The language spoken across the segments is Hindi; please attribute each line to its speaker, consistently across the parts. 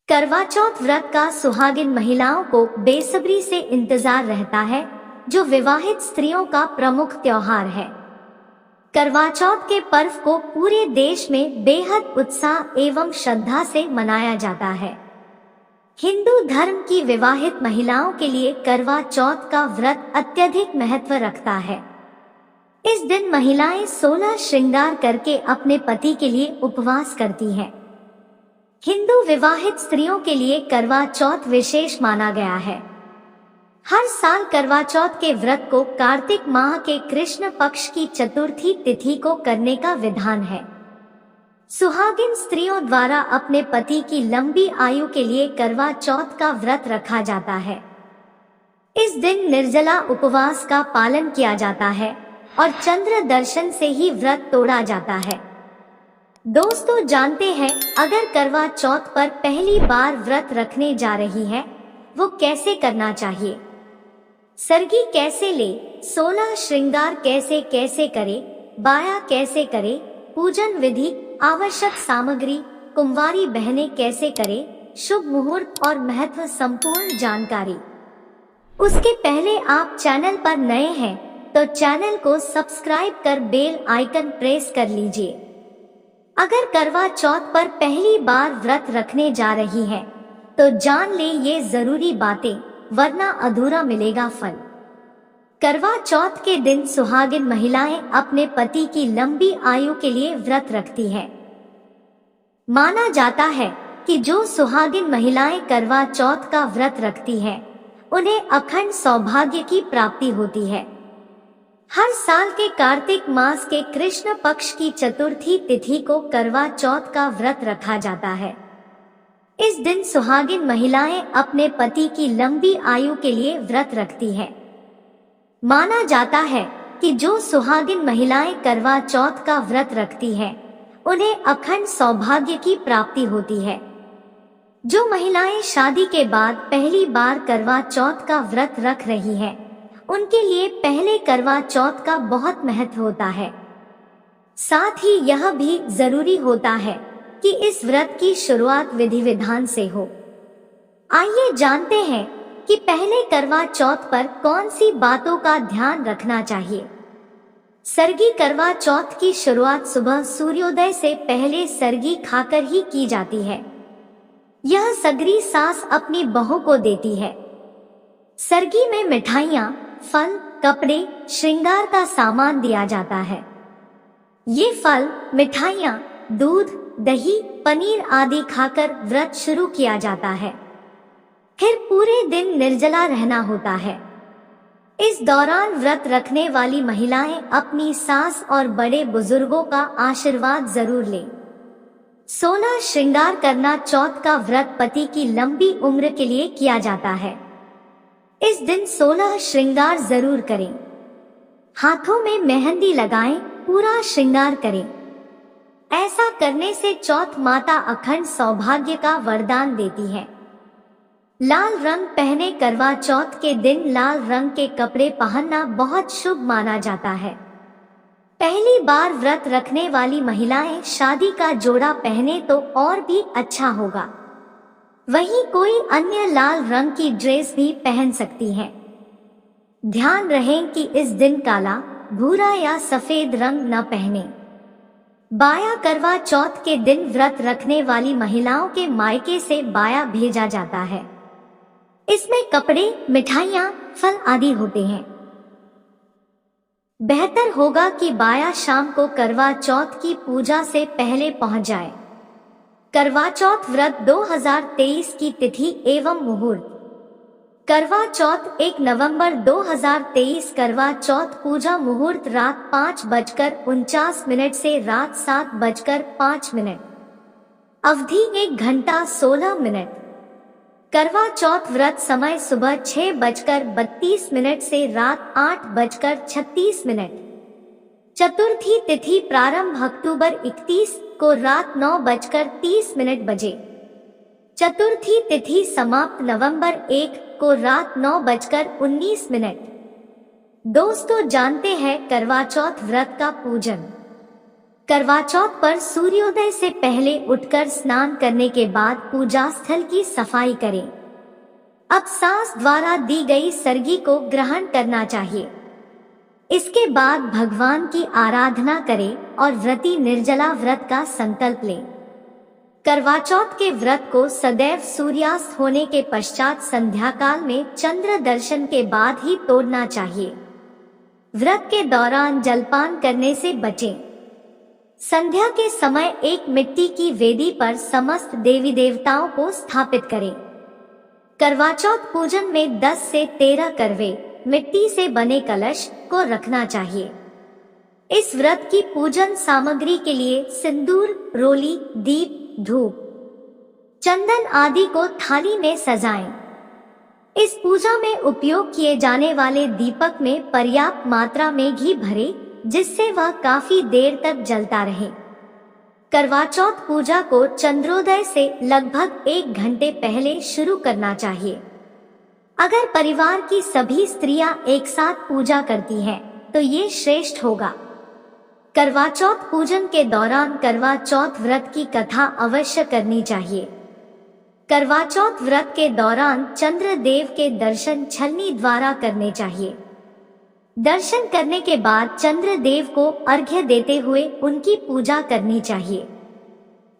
Speaker 1: करवा चौथ व्रत का सुहागिन महिलाओं को बेसब्री से इंतजार रहता है, जो विवाहित स्त्रियों का प्रमुख त्योहार है। करवा चौथ के पर्व को पूरे देश में बेहद उत्साह एवं श्रद्धा से मनाया जाता है। हिंदू धर्म की विवाहित महिलाओं के लिए करवा चौथ का व्रत अत्यधिक महत्व रखता है। इस दिन महिलाएं 16 श्रृंगार करके अपने पति के लिए उपवास करती हैं। हिंदू विवाहित स्त्रियों के लिए करवा चौथ विशेष माना गया है। हर साल करवा चौथ के व्रत को कार्तिक माह के कृष्ण पक्ष की चतुर्थी तिथि को करने का विधान है। सुहागिन स्त्रियों द्वारा अपने पति की लंबी आयु के लिए करवा चौथ का व्रत रखा जाता है। इस दिन निर्जला उपवास का पालन किया जाता है और चंद्र दर्शन से ही व्रत तोड़ा जाता है। दोस्तों, जानते हैं अगर करवा चौथ पर पहली बार व्रत रखने जा रही है, वो कैसे करना चाहिए, सरगी कैसे ले, 16 श्रृंगार कैसे कैसे करे, बाया कैसे करे, पूजन विधि, आवश्यक सामग्री, कुंवारी बहनें कैसे करे, शुभ मुहूर्त और महत्व संपूर्ण जानकारी। उसके पहले आप चैनल पर नए हैं तो चैनल को सब्सक्राइब कर बेल आइकन प्रेस कर लीजिए। अगर करवा चौथ पर पहली बार व्रत रखने जा रही है तो जान ले ये जरूरी बातें, वरना अधूरा मिलेगा फल। करवा चौथ के दिन सुहागिन महिलाएं अपने पति की लंबी आयु के लिए व्रत रखती हैं। माना जाता है कि जो सुहागिन महिलाएं करवा चौथ का व्रत रखती हैं, उन्हें अखंड सौभाग्य की प्राप्ति होती है। हर साल के कार्तिक मास के कृष्ण पक्ष की चतुर्थी तिथि को करवा चौथ का व्रत रखा जाता है। इस दिन सुहागिन महिलाएं अपने पति की लंबी आयु के लिए व्रत रखती हैं। माना जाता है कि जो सुहागिन महिलाएं करवा चौथ का व्रत रखती हैं, उन्हें अखंड सौभाग्य की प्राप्ति होती है। जो महिलाएं शादी के बाद पहली बार करवा चौथ का व्रत रख रही हैं, उनके लिए पहले करवा चौथ का बहुत महत्व होता है। साथ ही यह भी जरूरी होता है कि इस व्रत की शुरुआत विधि विधान से हो। आइए जानते हैं कि पहले करवा चौथ पर कौन सी बातों का ध्यान रखना चाहिए। सरगी करवा चौथ की शुरुआत सुबह सूर्योदय से पहले सरगी खाकर ही की जाती है। यह सगरी सास अपनी बहू को देती है। सरगी में मिठाइयाँ, फल, कपड़े, श्रृंगार का सामान दिया जाता है। ये फल, मिठाइयाँ, दूध, दही, पनीर आदि खाकर व्रत शुरू किया जाता है। फिर पूरे दिन निर्जला रहना होता है। इस दौरान व्रत रखने वाली महिलाएं अपनी सास और बड़े बुजुर्गों का आशीर्वाद जरूर लें। 16 श्रृंगार करना चौथ का व्रत पति की लंबी उम्र के लिए किया जाता है। इस दिन 16 श्रृंगार जरूर करें। हाथों में मेहंदी लगाएं, पूरा श्रृंगार करें। ऐसा करने से चौथ माता अखंड सौभाग्य का वरदान देती है। लाल रंग पहने करवा चौथ के दिन लाल रंग के कपड़े पहनना बहुत शुभ माना जाता है। पहली बार व्रत रखने वाली महिलाएं शादी का जोड़ा पहने तो और भी अच्छा होगा। वहीं कोई अन्य लाल रंग की ड्रेस भी पहन सकती हैं। ध्यान रहे कि इस दिन काला, भूरा या सफेद रंग न पहने। बाया करवा चौथ के दिन व्रत रखने वाली महिलाओं के मायके से बाया भेजा जाता है। इसमें कपड़े, मिठाइयाँ, फल आदि होते हैं। बेहतर होगा कि बाया शाम को करवा चौथ की पूजा से पहले पहुंच जाए। करवा चौथ व्रत 2023 की तिथि एवं मुहूर्त। करवा चौथ 1 नवंबर 2023 करवा चौथ पूजा मुहूर्त रात 5:49 से रात 7:05। अवधि 1 घंटा 16 मिनट। करवा चौथ व्रत समय सुबह 6:32 से रात 8:36। चतुर्थी तिथि प्रारंभ अक्टूबर 31 को रात 9:30 बजे। चतुर्थी तिथि समाप्त नवंबर 1 को रात 9:19। दोस्तों, जानते हैं करवा चौथ व्रत का पूजन। करवा चौथ पर सूर्योदय से पहले उठकर स्नान करने के बाद पूजा स्थल की सफाई करें। अब सास द्वारा दी गई सरगी को ग्रहण करना चाहिए। इसके बाद भगवान की आराधना करें और व्रती निर्जला व्रत का संकल्प लें। करवा चौथ के व्रत को सदैव सूर्यास्त होने के पश्चात संध्या काल में चंद्र दर्शन के बाद ही तोड़ना चाहिए। व्रत के दौरान जलपान करने से बचें। संध्या के समय एक मिट्टी की वेदी पर समस्त देवी देवताओं को स्थापित करें। करवा चौथ पूजन में 10 से 13 करवे मिट्टी से बने कलश को रखना चाहिए। इस व्रत की पूजन सामग्री के लिए सिंदूर, रोली, दीप, धूप, चंदन आदि को थाली में सजाएं। इस पूजा में उपयोग किए जाने वाले दीपक में पर्याप्त मात्रा में घी भरे, जिससे वह काफी देर तक जलता रहे। करवा चौथ पूजा को चंद्रोदय से लगभग 1 घंटे पहले शुरू करना चाहिए। अगर परिवार की सभी स्त्रियां एक साथ पूजा करती हैं, तो ये श्रेष्ठ होगा। करवा चौथ पूजन के दौरान करवा चौथ व्रत की कथा अवश्य करनी चाहिए। करवा चौथ व्रत के दौरान चंद्र देव के दर्शन छलनी द्वारा करने चाहिए। दर्शन करने के बाद चंद्र देव को अर्घ्य देते हुए उनकी पूजा करनी चाहिए।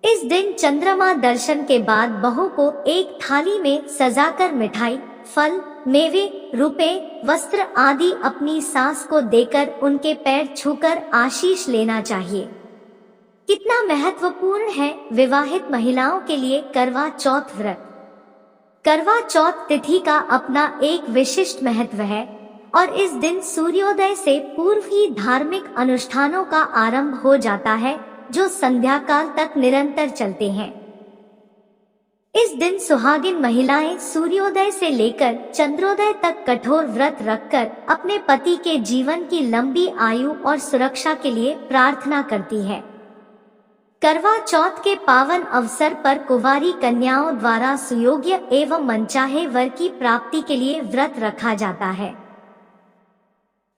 Speaker 1: इस दिन चंद्रमा दर्शन के बाद बहू को एक थाली में सजाकर मिठाई, फल, मेवे, रुपए, वस्त्र आदि अपनी सास को देकर उनके पैर छूकर आशीष लेना चाहिए। कितना महत्वपूर्ण है विवाहित महिलाओं के लिए करवा चौथ व्रत। करवा चौथ तिथि का अपना एक विशिष्ट महत्व है और इस दिन सूर्योदय से पूर्व ही धार्मिक अनुष्ठानों का आरंभ हो जाता है, जो संध्या काल तक निरंतर चलते हैं। इस दिन सुहागिन महिलाएं सूर्योदय से लेकर चंद्रोदय तक कठोर व्रत रखकर अपने पति के जीवन की लंबी आयु और सुरक्षा के लिए प्रार्थना करती है। करवा चौथ के पावन अवसर पर कुंवारी कन्याओं द्वारा सुयोग्य एवं मनचाहे वर की प्राप्ति के लिए व्रत रखा जाता है।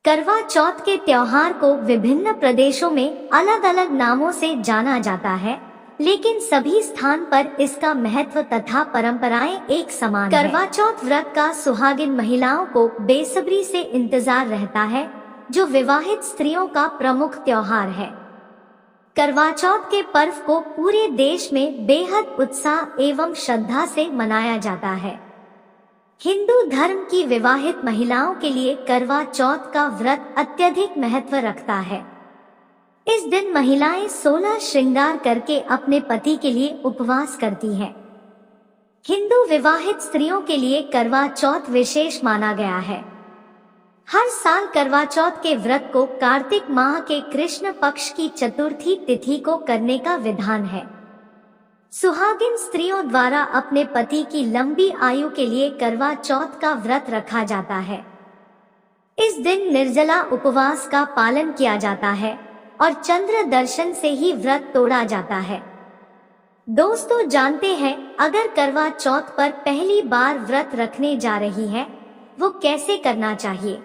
Speaker 1: करवा चौथ के त्योहार को विभिन्न प्रदेशों में अलग अलग नामों से जाना जाता है, लेकिन सभी स्थान पर इसका महत्व तथा परंपराएं एक समान है। करवा चौथ व्रत का सुहागिन महिलाओं को बेसब्री से इंतजार रहता है, जो विवाहित स्त्रियों का प्रमुख त्योहार है। करवा चौथ के पर्व को पूरे देश में बेहद उत्साह एवं श्रद्धा से मनाया जाता है। हिंदू धर्म की विवाहित महिलाओं के लिए करवा चौथ का व्रत अत्यधिक महत्व रखता है। इस दिन महिलाएं 16 श्रृंगार करके अपने पति के लिए उपवास करती हैं। हिंदू विवाहित स्त्रियों के लिए करवा चौथ विशेष माना गया है। हर साल करवा चौथ के व्रत को कार्तिक माह के कृष्ण पक्ष की चतुर्थी तिथि को करने का विधान है। सुहागिन स्त्रियों द्वारा अपने पति की लंबी आयु के लिए करवा चौथ का व्रत रखा जाता है। इस दिन निर्जला उपवास का पालन किया जाता है और चंद्र दर्शन से ही व्रत तोड़ा जाता है। दोस्तों, जानते हैं अगर करवा चौथ पर पहली बार व्रत रखने जा रही है, वो कैसे करना चाहिए?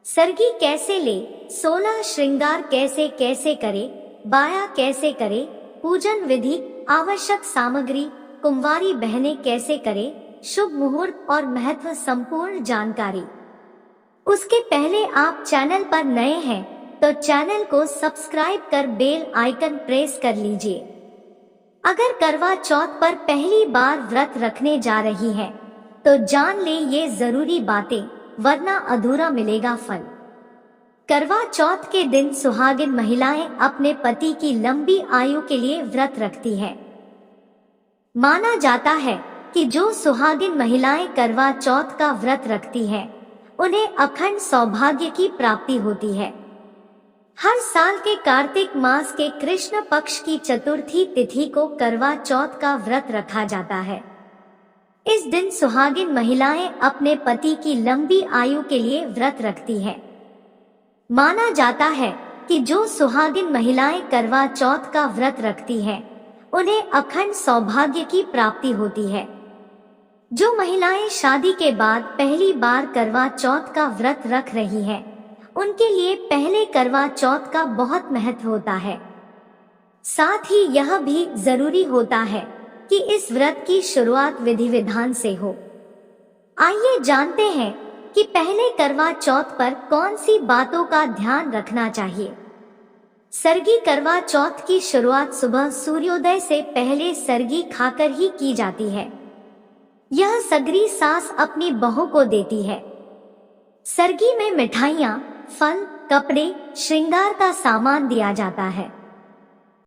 Speaker 1: सरगी कैसे ले, 16 श्रृंगार कैसे कैसे करे, बाया कैसे करे, पूजन विधि, आवश्यक सामग्री, कुंवारी बहनें कैसे करे, शुभ मुहूर्त और महत्व संपूर्ण जानकारी। उसके पहले आप चैनल पर नए हैं तो चैनल को सब्सक्राइब कर बेल आइकन प्रेस कर लीजिए। अगर करवा चौथ पर पहली बार व्रत रखने जा रही हैं, तो जान ले ये जरूरी बातें, वरना अधूरा मिलेगा फल। करवा चौथ के दिन सुहागिन महिलाएं अपने पति की लंबी आयु के लिए व्रत रखती हैं। माना जाता है कि जो सुहागिन महिलाएं करवा चौथ का व्रत रखती हैं, उन्हें अखंड सौभाग्य की प्राप्ति होती है। हर साल के कार्तिक मास के कृष्ण पक्ष की चतुर्थी तिथि को करवा चौथ का व्रत रखा जाता है। इस दिन सुहागिन महिलाएं अपने पति की लंबी आयु के लिए व्रत रखती हैं। माना जाता है कि जो सुहागिन महिलाएं करवा चौथ का व्रत रखती हैं, उन्हें अखंड सौभाग्य की प्राप्ति होती है। जो महिलाएं शादी के बाद पहली बार करवा चौथ का व्रत रख रही हैं, उनके लिए पहले करवा चौथ का बहुत महत्व होता है। साथ ही यह भी जरूरी होता है कि इस व्रत की शुरुआत विधि विधान से हो। आइए जानते हैं कि पहले करवा चौथ पर कौन सी बातों का ध्यान रखना चाहिए। सरगी करवा चौथ की शुरुआत सुबह सूर्योदय से पहले सरगी खाकर ही की जाती है। यह सगरी सास अपनी बहू को देती है। सरगी में मिठाइयाँ, फल, कपड़े, श्रृंगार का सामान दिया जाता है।